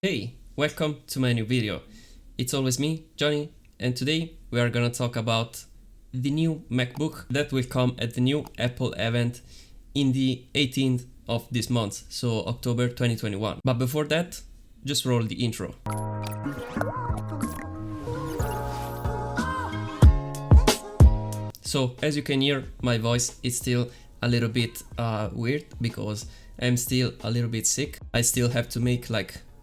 Hey, welcome to my new video. It's always me, Johnny, and today we are gonna talk about the new MacBook that will come at the new Apple event in the 18th of this month, so October 2021. But before that, just roll the intro. So as you can hear, my voice is still a little bit weird because I'm still a little bit sick. I still have to make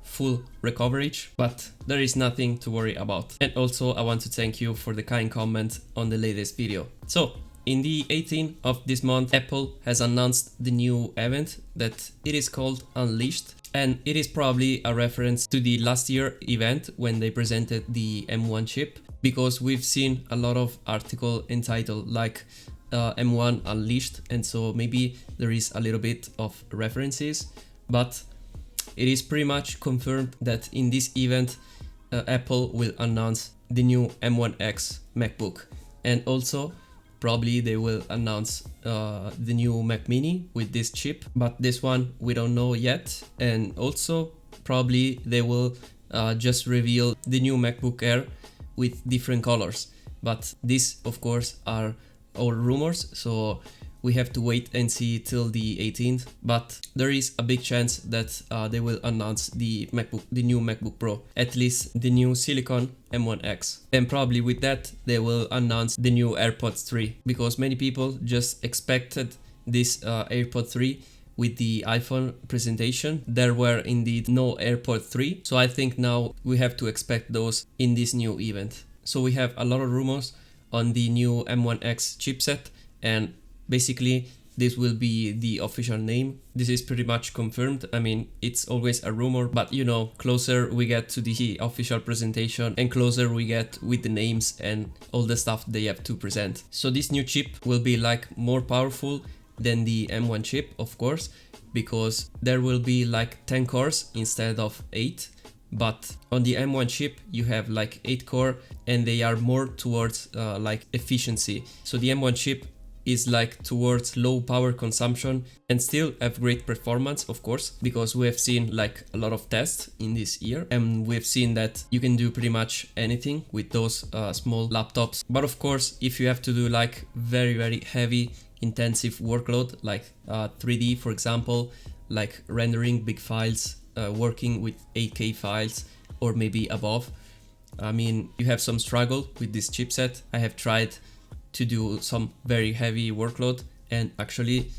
full recovery, but there is nothing to worry about. And also I want to thank you for the kind comment on the latest video. So in the 18th of this month, Apple has announced the new event that it is called Unleashed, and it is probably a reference to the last year event when they presented the M1 chip, because we've seen a lot of article entitled M1 Unleashed, and so maybe there is a little bit of references, but it is pretty much confirmed that in this event Apple will announce the new M1X MacBook, and also probably they will announce the new Mac Mini with this chip, but this one we don't know yet. And also probably they will just reveal the new MacBook Air with different colors, but these of course are all rumors, so we have to wait and see till the 18th. But there is a big chance that they will announce the new MacBook Pro, at least the new Silicon M1X. And probably with that they will announce the new AirPods 3, because many people just expected this AirPod 3 with the iPhone presentation. There were indeed no AirPod 3, so I think now we have to expect those in this new event. So we have a lot of rumors on the new M1X chipset, and basically this will be the official name. This is pretty much confirmed. I mean, it's always a rumor, but you know, closer we get to the official presentation and closer we get with the names and all the stuff they have to present. So this new chip will be more powerful than the M1 chip, of course, because there will be 10 cores instead of 8. But on the M1 chip you have 8 core, and they are more towards efficiency. So the M1 chip is towards low power consumption and still have great performance, of course, because we have seen a lot of tests in this year, and we've seen that you can do pretty much anything with those small laptops. But of course, if you have to do very heavy intensive workload, 3D for example, rendering big files, working with 8K files or maybe above, I mean, you have some struggle with this chipset. I have tried to do some very heavy workload, and actually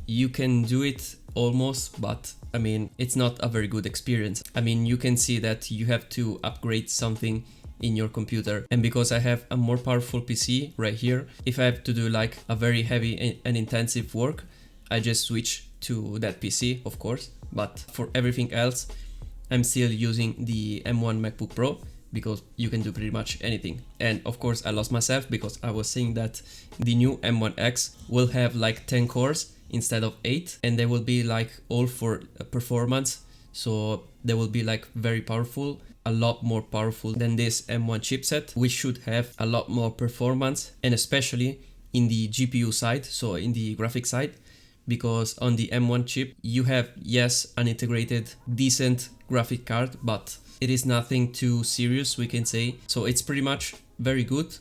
you can do it almost, but I mean, it's not a very good experience. I mean, you can see that you have to upgrade something in your computer, and because I have a more powerful PC right here, if I have to do a very heavy and intensive work, I just switch to that PC, of course. But for everything else, I'm still using the M1 MacBook Pro, because you can do pretty much anything. And of course I lost myself because I was saying that the new M1X will have 10 cores instead of 8, and they will be all for performance. So they will be very powerful, a lot more powerful than this M1 chipset, which should have a lot more performance, and especially in the GPU side, so in the graphic side, because on the M1 chip you have, yes, an integrated decent graphic card, but it is nothing too serious, we can say. So it's pretty much very good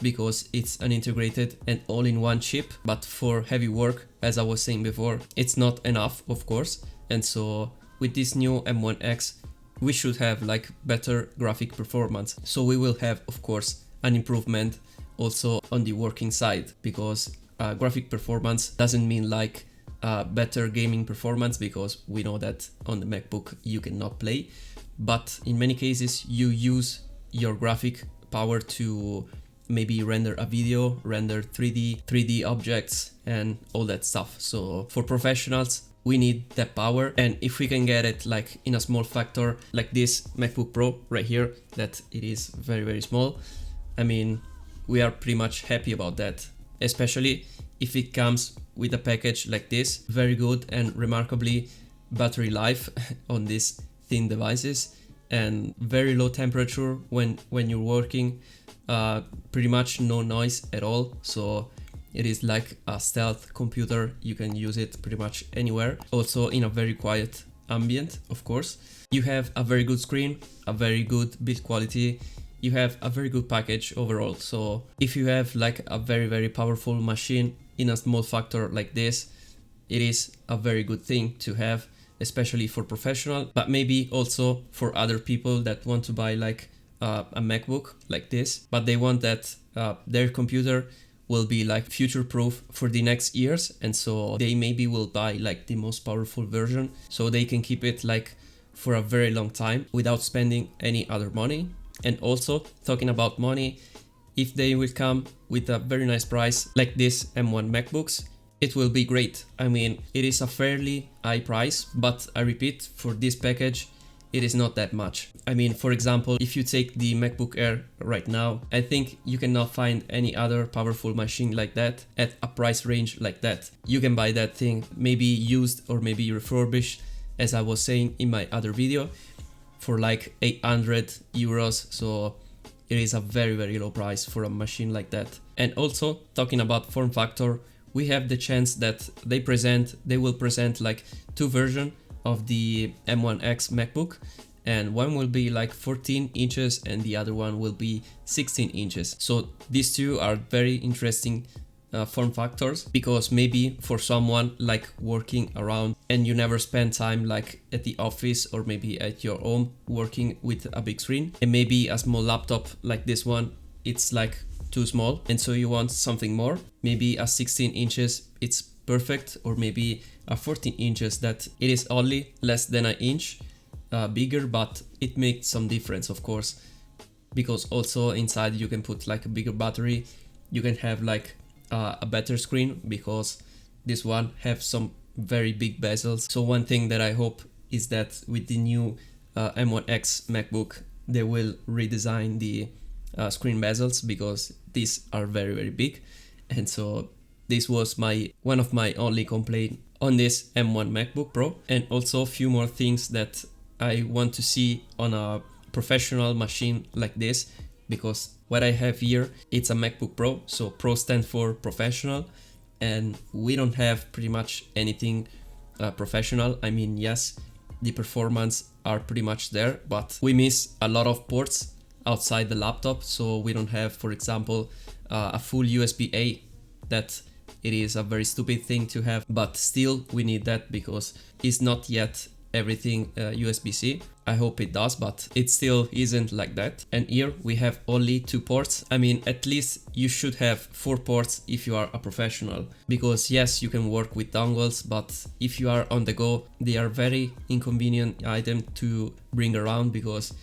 because it's an integrated and all-in-one chip, but for heavy work, as I was saying before, it's not enough, of course. And so with this new M1X we should have better graphic performance. So we will have, of course, an improvement also on the working side, because graphic performance doesn't mean better gaming performance, because we know that on the MacBook you cannot play, but in many cases you use your graphic power to maybe render a video, render 3D objects and all that stuff. So for professionals we need that power, and if we can get it in a small factor like this MacBook Pro right here, that it is very small, I mean, we are pretty much happy about that, especially if it comes with a package like this, very good and remarkably battery life on these thin devices, and very low temperature when you're working, pretty much no noise at all. So it is like a stealth computer, you can use it pretty much anywhere, also in a very quiet ambient, of course. You have a very good screen, a very good build quality, you have a very good package overall. So if you have like a very powerful machine in a small factor like this, it is a very good thing to have, especially for professional, but maybe also for other people that want to buy like a MacBook like this, but they want that their computer will be like future proof for the next years, and so they maybe will buy like the most powerful version so they can keep it like for a very long time without spending any other money. And also talking about money, if they will come with a very nice price like this M1 MacBooks, it will be great. I mean, it is a fairly high price, but I repeat, for this package it is not that much. I mean, for example, if you take the MacBook Air right now, I think you cannot find any other powerful machine like that at a price range like that. You can buy that thing maybe used or maybe refurbished, as I was saying in my other video, for like 800 euros. So it is a very low price for a machine like that. And also talking about form factor, we have the chance that they will present like two versions of the M1X MacBook, and one will be like 14 inches and the other one will be 16 inches. So these two are very interesting form factors, because maybe for someone like working around and you never spend time like at the office or maybe at your home working with a big screen, and maybe a small laptop like this one, it's like too small, and so you want something more, maybe a 16 inches it's perfect, or maybe a 14 inches that it is only less than an inch bigger, but it makes some difference, of course, because also inside you can put like a bigger battery, you can have like a better screen, because this one have some very big bezels. So one thing that I hope is that with the new M1X MacBook, they will redesign the screen bezels, because these are very big. And so this was one of my only complaint on this M1 MacBook Pro. And also a few more things that I want to see on a professional machine like this, because what I have here, it's a MacBook Pro, so Pro stands for professional, and we don't have pretty much anything professional. I mean, yes, the performance are pretty much there, but we miss a lot of ports outside the laptop. So we don't have, for example, a full USB-A. That it is a very stupid thing to have, but still we need that, because it's not yet everything USB-C. I hope it does, but it still isn't like that. And here we have only 2 ports. I mean, at least you should have 4 ports if you are a professional, because yes, you can work with dongles, but if you are on the go, they are very inconvenient item to bring around, because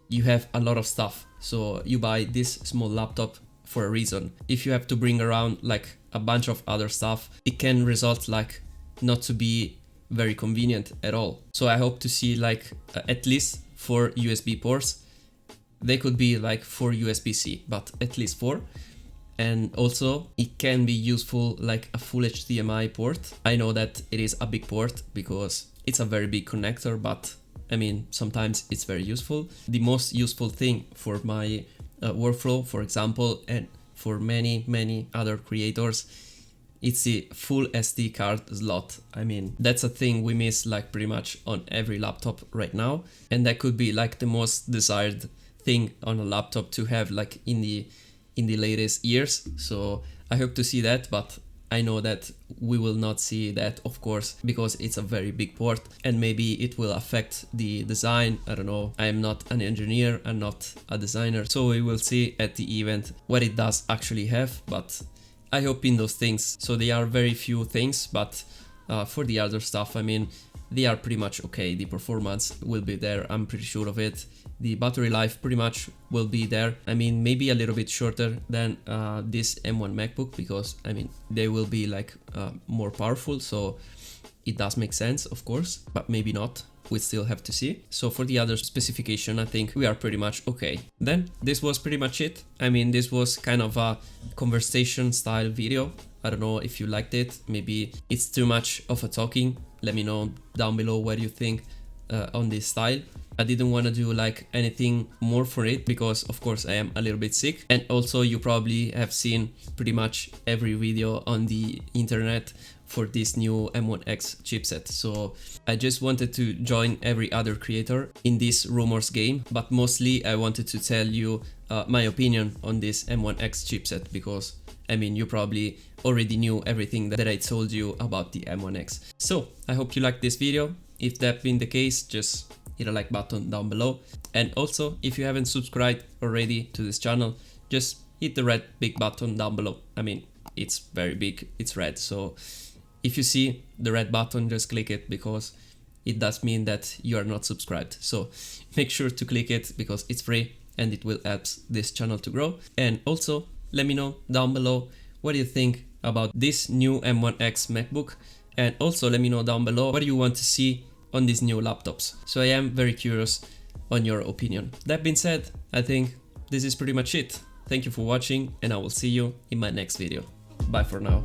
you have a lot of stuff. So you buy this small laptop for a reason. If you have to bring around like a bunch of other stuff, it can result like not to be very convenient at all. So I hope to see like at least 4 USB ports. They could be like 4 USB-C, but at least 4. And also it can be useful like a full HDMI port. I know that it is a big port because it's a very big connector, but I mean, sometimes it's very useful. The most useful thing for my workflow, for example, and for many other creators, it's the full SD card slot. I mean, that's a thing we miss like pretty much on every laptop right now, and that could be like the most desired thing on a laptop to have like in the latest years. So I hope to see that, but I know that we will not see that, of course, because it's a very big port and maybe it will affect the design. I don't know. I am not an engineer, I'm not a designer, so we will see at the event what it does actually have, but I hope in those things. So they are very few things, but for the other stuff, I mean, they are pretty much okay. The performance will be there, I'm pretty sure of it. The battery life pretty much will be there. I mean, maybe a little bit shorter than this M1 MacBook, because I mean, they will be like more powerful, so it does make sense, of course, but maybe not. We still have to see. So for the other specification, I think we are pretty much okay. Then this was pretty much it. I mean, this was kind of a conversation style video. I don't know if you liked it. Maybe it's too much of a talking. Let me know down below what you think on this style. I didn't want to do like anything more for it, because of course I am a little bit sick, and also you probably have seen pretty much every video on the internet for this new M1X chipset. So I just wanted to join every other creator in this rumors game, but mostly I wanted to tell you my opinion on this M1X chipset, because I mean, you probably already knew everything that I told you about the M1X. So I hope you liked this video. If that been the case, just hit a like button down below. And also, if you haven't subscribed already to this channel, just hit the red big button down below. I mean, it's very big, it's red. So if you see the red button, just click it, because it does mean that you are not subscribed. So make sure to click it because it's free and it will help this channel to grow. And also, let me know down below what do you think about this new M1X MacBook, and also let me know down below what do you want to see on these new laptops. So I am very curious on your opinion. That being said, I think this is pretty much it. Thank you for watching, and I will see you in my next video. Bye for now.